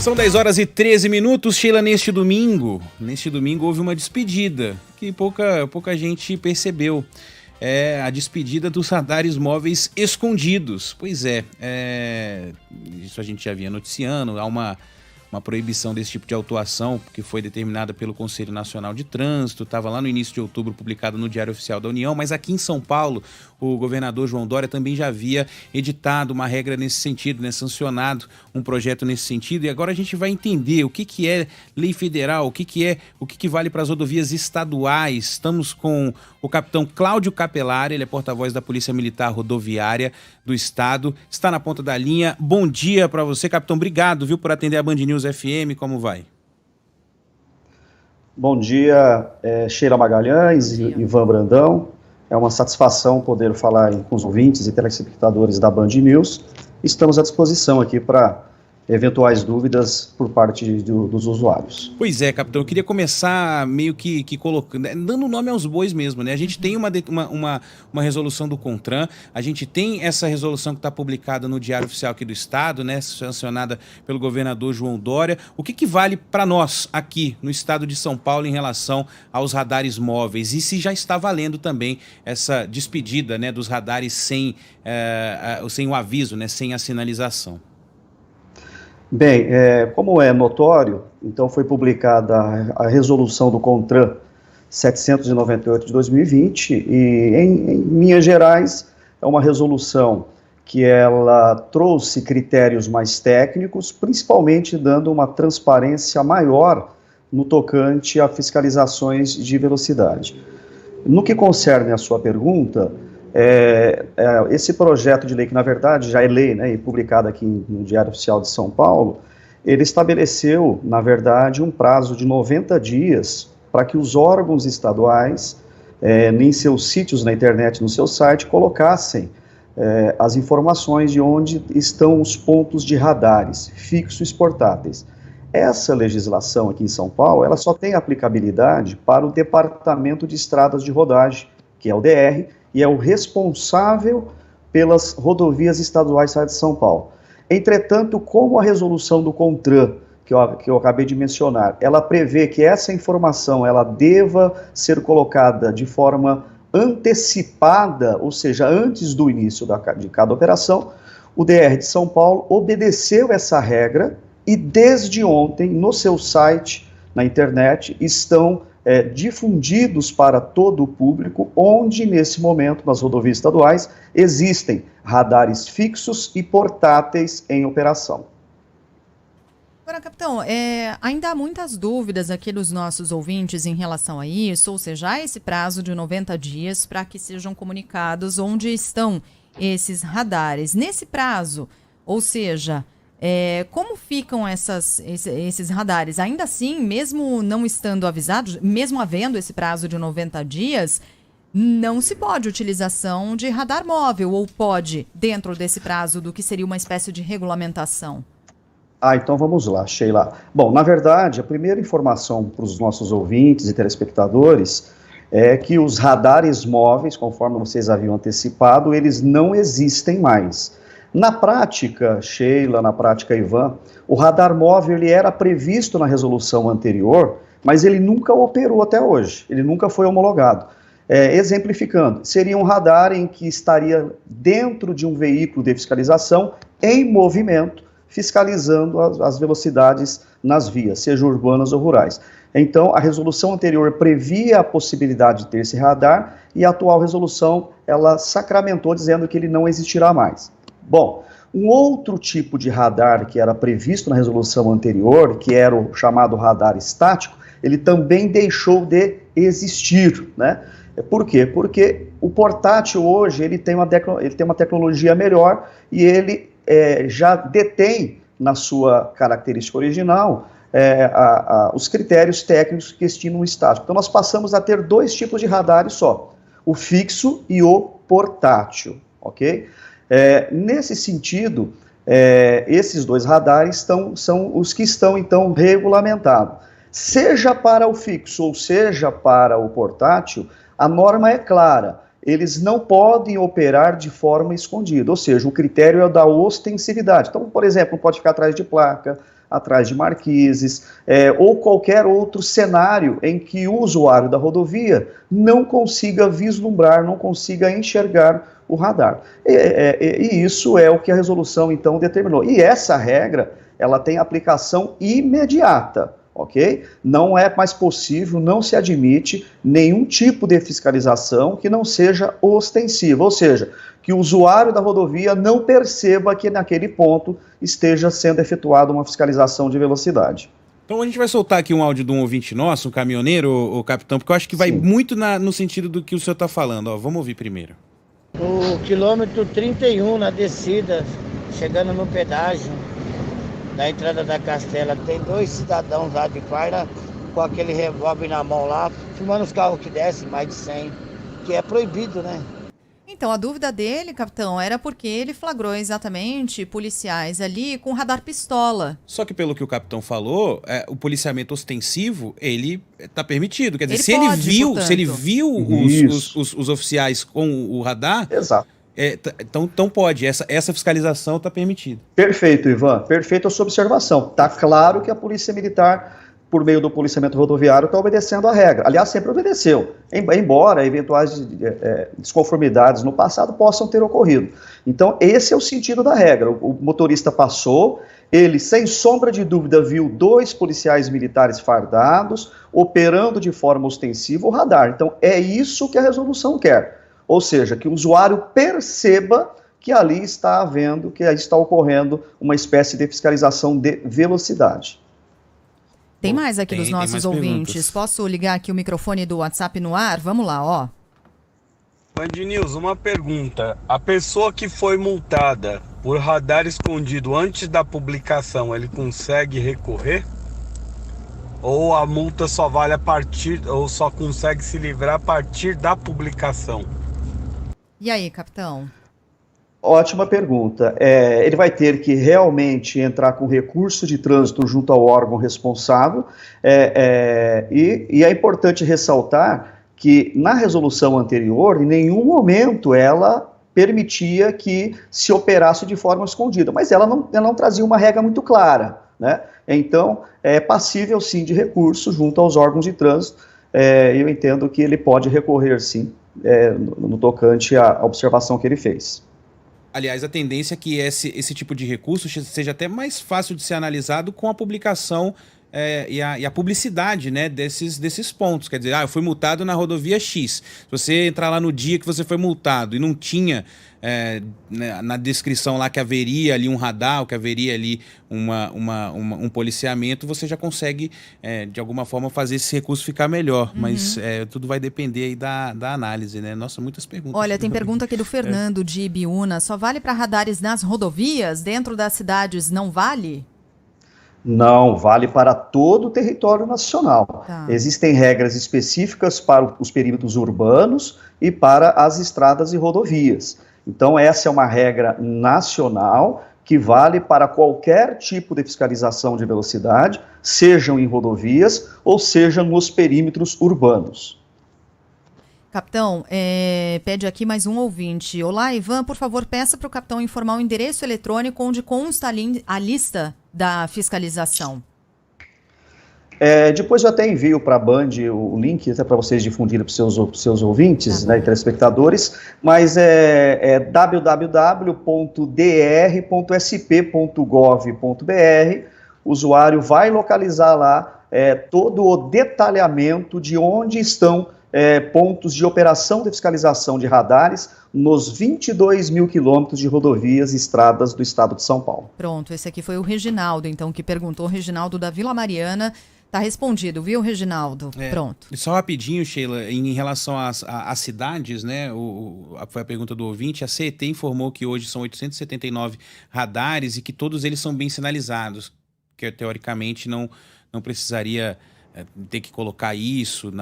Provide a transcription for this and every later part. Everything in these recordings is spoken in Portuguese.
São 10 horas e 13 minutos, Sheila. Neste domingo houve uma despedida que pouca gente percebeu. É a despedida dos radares móveis escondidos. Pois é, isso a gente já vinha noticiando, há uma proibição desse tipo de autuação, que foi determinada pelo Conselho Nacional de Trânsito, estava lá no início de outubro, publicado no Diário Oficial da União, mas aqui em São Paulo, o governador João Dória também já havia editado uma regra nesse sentido, né, sancionado um projeto nesse sentido, e agora a gente vai entender o que é lei federal, o que vale para as rodovias estaduais. Estamos com o capitão Cláudio Capelari, ele é porta-voz da Polícia Militar Rodoviária do Estado, está na ponta da linha. Bom dia para você, capitão, obrigado, viu, por atender a Band News FM, como vai? Bom dia, Sheila Magalhães e Ivan Brandão. É uma satisfação poder falar com os ouvintes e telespectadores da Band News. Estamos à disposição aqui para eventuais dúvidas por parte dos usuários. Pois é, capitão, eu queria começar meio que colocando, dando nome aos bois mesmo, né? A gente tem uma resolução do CONTRAN, a gente tem essa resolução que está publicada no Diário Oficial aqui do Estado, né? Sancionada pelo governador João Dória. O que vale para nós aqui no Estado de São Paulo em relação aos radares móveis? E se já está valendo também essa despedida, né, dos radares sem o aviso, né, sem a sinalização? Bem, como é notório, então foi publicada a resolução do CONTRAN 798 de 2020 e, em linhas gerais, é uma resolução que ela trouxe critérios mais técnicos, principalmente dando uma transparência maior no tocante a fiscalizações de velocidade. No que concerne a sua pergunta, esse projeto de lei, que na verdade já é lei, né, e publicado aqui no Diário Oficial de São Paulo, ele estabeleceu, na verdade, um prazo de 90 dias para que os órgãos estaduais, em seus sítios na internet, no seu site, colocassem as informações de onde estão os pontos de radares fixos e portáteis. Essa legislação aqui em São Paulo, ela só tem aplicabilidade para o Departamento de Estradas de Rodagem, que é o DR, e é o responsável pelas rodovias estaduais do Estado de São Paulo. Entretanto, como a resolução do CONTRAN, que eu acabei de mencionar, ela prevê que essa informação ela deva ser colocada de forma antecipada, ou seja, antes do início de cada operação, o DR de São Paulo obedeceu essa regra e desde ontem, no seu site, na internet, estão difundidos para todo o público, onde nesse momento, nas rodovias estaduais, existem radares fixos e portáteis em operação. Agora, capitão, ainda há muitas dúvidas aqui dos nossos ouvintes em relação a isso, ou seja, há esse prazo de 90 dias para que sejam comunicados onde estão esses radares. Nesse prazo, ou seja, como ficam esses radares? Ainda assim, mesmo não estando avisados, mesmo havendo esse prazo de 90 dias, não se pode utilização de radar móvel, ou pode, dentro desse prazo do que seria uma espécie de regulamentação? Então vamos lá, Sheila. Bom, na verdade, a primeira informação para os nossos ouvintes e telespectadores é que os radares móveis, conforme vocês haviam antecipado, eles não existem mais. Na prática, Sheila, na prática, Ivan, o radar móvel ele era previsto na resolução anterior, mas ele nunca operou até hoje, ele nunca foi homologado. Exemplificando, seria um radar em que estaria dentro de um veículo de fiscalização em movimento, fiscalizando as velocidades nas vias, seja urbanas ou rurais. Então, a resolução anterior previa a possibilidade de ter esse radar e a atual resolução, ela sacramentou dizendo que ele não existirá mais. Bom, um outro tipo de radar que era previsto na resolução anterior, que era o chamado radar estático, ele também deixou de existir, né? Por quê? Porque o portátil hoje ele tem uma tecnologia melhor e ele já detém na sua característica original os critérios técnicos que estimam o estático. Então nós passamos a ter dois tipos de radares só, o fixo e o portátil, ok? Nesse sentido, esses dois radares são os que estão, então, regulamentados. Seja para o fixo ou seja para o portátil, a norma é clara, eles não podem operar de forma escondida, ou seja, o critério é o da ostensividade. Então, por exemplo, não pode ficar atrás de placa, atrás de marquises, ou qualquer outro cenário em que o usuário da rodovia não consiga vislumbrar, não consiga enxergar o radar. E isso é o que a resolução, então, determinou. E essa regra, ela tem aplicação imediata. Ok? Não é mais possível, não se admite nenhum tipo de fiscalização que não seja ostensiva, ou seja, que o usuário da rodovia não perceba que naquele ponto esteja sendo efetuada uma fiscalização de velocidade. Então a gente vai soltar aqui um áudio de um ouvinte nosso, um caminhoneiro, o capitão, porque eu acho que vai muito no sentido do que o senhor está falando. Ó, vamos ouvir primeiro. O quilômetro 31 na descida, chegando no pedágio da entrada da Castela, tem 2 cidadãos lá de farda com aquele revólver na mão lá, filmando os carros que descem, mais de 100, que é proibido, né? Então, a dúvida dele, capitão, era porque ele flagrou exatamente policiais ali com radar pistola. Só que pelo que o capitão falou, o policiamento ostensivo, ele está permitido. Quer dizer, Ele se ele viu os oficiais com o radar... Exato. Então pode, essa fiscalização está permitida. Perfeito, Ivan, perfeita a sua observação. Está claro que a Polícia Militar, por meio do policiamento rodoviário, está obedecendo a regra. Aliás, sempre obedeceu, embora eventuais desconformidades no passado possam ter ocorrido. Então, esse é o sentido da regra. O motorista passou, ele, sem sombra de dúvida, viu 2 policiais militares fardados, operando de forma ostensiva o radar. Então, é isso que a resolução quer. Ou seja, que o usuário perceba que ali está havendo, que aí está ocorrendo uma espécie de fiscalização de velocidade. Tem mais aqui dos nossos ouvintes. Perguntas. Posso ligar aqui o microfone do WhatsApp no ar? Vamos lá, ó. Band News, uma pergunta. A pessoa que foi multada por radar escondido antes da publicação, ele consegue recorrer? Ou a multa só vale a partir, ou só consegue se livrar a partir da publicação? E aí, capitão? Ótima pergunta. Ele vai ter que realmente entrar com recurso de trânsito junto ao órgão responsável, e é importante ressaltar que na resolução anterior, em nenhum momento ela permitia que se operasse de forma escondida, mas ela não trazia uma regra muito clara, né? Então, é passível sim de recurso junto aos órgãos de trânsito. Eu entendo que ele pode recorrer sim, no tocante à observação que ele fez. Aliás, a tendência é que esse tipo de recurso seja até mais fácil de ser analisado com a publicação e a publicidade, né, desses pontos. Quer dizer, eu fui multado na rodovia X. Se você entrar lá no dia que você foi multado e não tinha na descrição lá que haveria ali um radar, que haveria ali um policiamento, você já consegue, de alguma forma, fazer esse recurso ficar melhor. Mas tudo vai depender aí da análise, né? Nossa, muitas perguntas. Olha, tem pergunta aqui do Fernando de Ibiúna. Só vale para radares nas rodovias? Dentro das cidades não vale? Não, vale para todo o território nacional. Tá. Existem regras específicas para os perímetros urbanos e para as estradas e rodovias. Então, essa é uma regra nacional que vale para qualquer tipo de fiscalização de velocidade, sejam em rodovias ou sejam nos perímetros urbanos. Capitão, pede aqui mais um ouvinte. Olá, Ivan, por favor, peça para o capitão informar o endereço eletrônico onde consta a lista da fiscalização. Depois eu até envio para a Band o link, até para vocês difundirem para os seus ouvintes, né, e telespectadores, mas é www.dr.sp.gov.br. O usuário vai localizar lá todo o detalhamento de onde estão pontos de operação de fiscalização de radares nos 22 mil quilômetros de rodovias e estradas do estado de São Paulo. Pronto, esse aqui foi o Reginaldo, então, que perguntou. O Reginaldo da Vila Mariana. Tá respondido, viu, Reginaldo? Pronto. Só rapidinho, Sheila, em relação às cidades, né? Foi a pergunta do ouvinte. A CET informou que hoje são 879 radares e que todos eles são bem sinalizados, que teoricamente não precisaria ter que colocar isso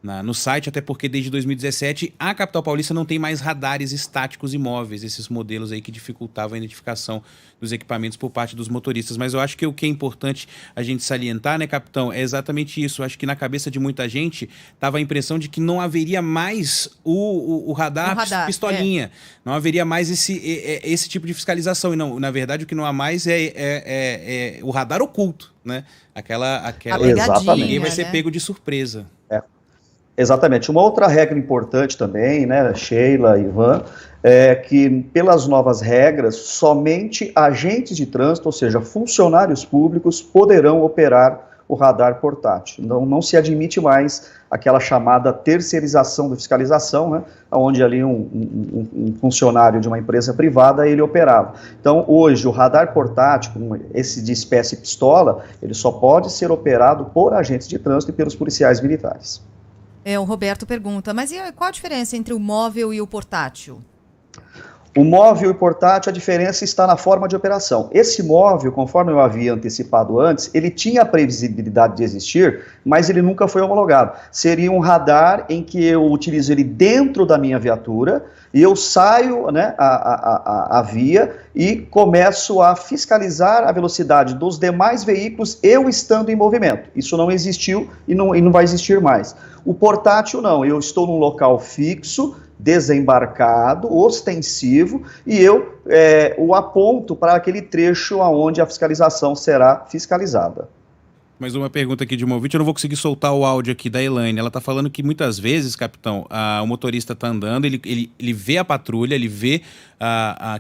no site, até porque desde 2017 a capital paulista não tem mais radares estáticos e móveis, esses modelos aí que dificultavam a identificação dos equipamentos por parte dos motoristas. Mas eu acho que o que é importante a gente salientar, né, capitão, é exatamente isso. Eu acho que na cabeça de muita gente estava a impressão de que não haveria mais o radar pistolinha, não haveria mais esse tipo de fiscalização. E não, na verdade, o que não há mais é o radar oculto, né? Aquela ninguém vai ser pego de surpresa. Exatamente. Uma outra regra importante também, né, Sheila, Ivan, é que pelas novas regras, somente agentes de trânsito, ou seja, funcionários públicos, poderão operar o radar portátil. Não se admite mais aquela chamada terceirização da fiscalização, né, onde ali um funcionário de uma empresa privada, ele operava. Então, hoje, o radar portátil, esse de espécie pistola, ele só pode ser operado por agentes de trânsito e pelos policiais militares. O Roberto pergunta, mas e qual a diferença entre o móvel e o portátil? O móvel e o portátil, a diferença está na forma de operação. Esse móvel, conforme eu havia antecipado antes, ele tinha a previsibilidade de existir, mas ele nunca foi homologado. Seria um radar em que eu utilizo ele dentro da minha viatura e eu saio, né, a via e começo a fiscalizar a velocidade dos demais veículos, eu estando em movimento. Isso não existiu e não vai existir mais. O portátil não, eu estou num local fixo, desembarcado, ostensivo, e eu o aponto para aquele trecho onde a fiscalização será fiscalizada. Mais uma pergunta aqui de uma ouvinte, eu não vou conseguir soltar o áudio aqui da Elaine. Ela está falando que muitas vezes, capitão, o motorista está andando, ele vê a patrulha, ele vê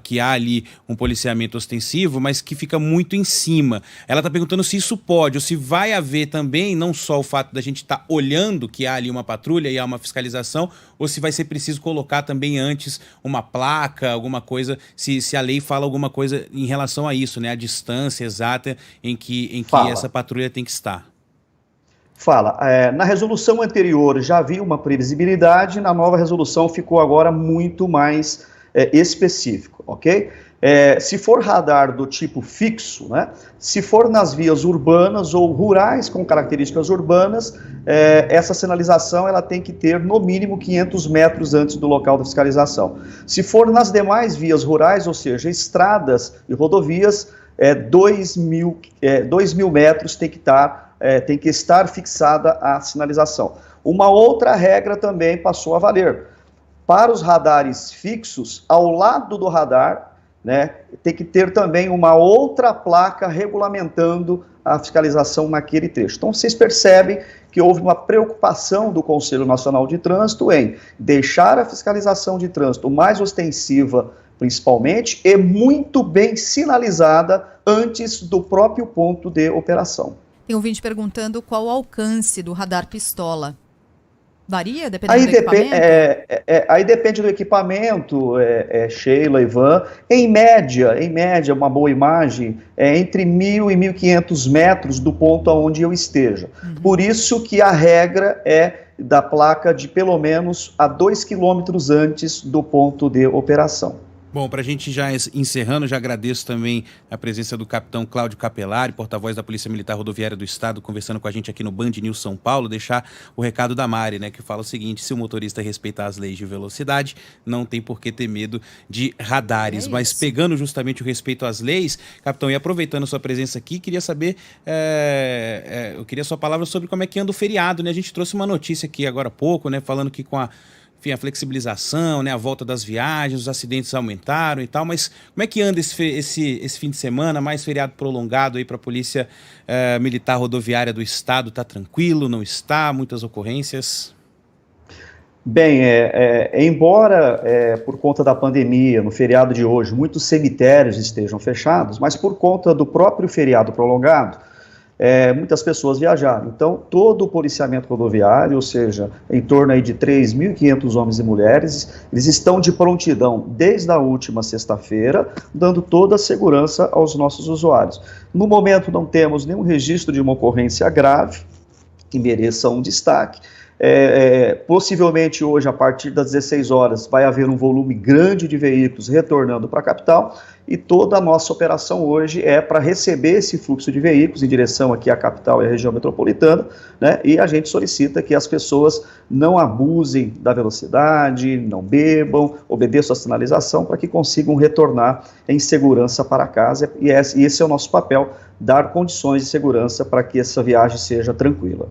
que há ali um policiamento ostensivo, mas que fica muito em cima. Ela está perguntando se isso pode, ou se vai haver também, não só o fato da gente estar olhando que há ali uma patrulha e há uma fiscalização, ou se vai ser preciso colocar também antes uma placa, alguma coisa, se a lei fala alguma coisa em relação a isso, né? A distância exata em que essa patrulha tem que estar. Fala. Na resolução anterior já havia uma previsibilidade, na nova resolução ficou agora muito mais específico, ok? Se for radar do tipo fixo, né, se for nas vias urbanas ou rurais com características urbanas, essa sinalização ela tem que ter no mínimo 500 metros antes do local da fiscalização. Se for nas demais vias rurais, ou seja, estradas e rodovias, 2.000 metros tem que estar fixada a sinalização. Uma outra regra também passou a valer. Para os radares fixos, ao lado do radar, né, tem que ter também uma outra placa regulamentando a fiscalização naquele trecho. Então, vocês percebem que houve uma preocupação do Conselho Nacional de Trânsito em deixar a fiscalização de trânsito mais ostensiva, principalmente, e muito bem sinalizada antes do próprio ponto de operação. Tem um ouvinte perguntando qual o alcance do radar pistola. Varia, dependendo do equipamento? Aí depende do equipamento, Sheila, Ivan. Em média, uma boa imagem é entre 1.000 e 1.500 metros do ponto aonde eu esteja. Por isso que a regra é da placa de pelo menos a 2 quilômetros antes do ponto de operação. Bom, para a gente já encerrando, já agradeço também a presença do capitão Cláudio Capelari, porta-voz da Polícia Militar Rodoviária do Estado, conversando com a gente aqui no Band News São Paulo, deixar o recado da Mari, né, que fala o seguinte: se o motorista respeitar as leis de velocidade, não tem por que ter medo de radares. Mas pegando justamente o respeito às leis, capitão, e aproveitando sua presença aqui, queria saber, eu queria sua palavra sobre como é que anda o feriado, né? A gente trouxe uma notícia aqui agora há pouco, né, falando que com a flexibilização, né, a volta das viagens, os acidentes aumentaram e tal, mas como é que anda esse fim de semana, mais feriado prolongado aí para a Polícia Militar Rodoviária do Estado? Está tranquilo, não está? Muitas ocorrências? Bem, embora por conta da pandemia, no feriado de hoje, muitos cemitérios estejam fechados, mas por conta do próprio feriado prolongado, muitas pessoas viajaram. Então, todo o policiamento rodoviário, ou seja, em torno aí de 3.500 homens e mulheres, eles estão de prontidão desde a última sexta-feira, dando toda a segurança aos nossos usuários. No momento, não temos nenhum registro de uma ocorrência grave que mereça um destaque. Possivelmente hoje, a partir das 16 horas, vai haver um volume grande de veículos retornando para a capital, e toda a nossa operação hoje é para receber esse fluxo de veículos em direção aqui à capital e à região metropolitana, né? E a gente solicita que as pessoas não abusem da velocidade, não bebam, obedeçam a sinalização para que consigam retornar em segurança para casa, e esse é o nosso papel, dar condições de segurança para que essa viagem seja tranquila.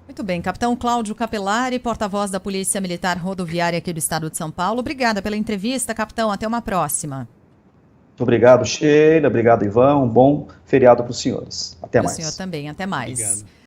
Muito bem, Capitão Cláudio Capelari, porta-voz da Polícia Militar Rodoviária aqui do estado de São Paulo. Obrigada pela entrevista, capitão. Até uma próxima. Muito obrigado, Sheila. Obrigado, Ivan. Um bom feriado para os senhores. Até mais. Para o senhor também. Até mais. Obrigado.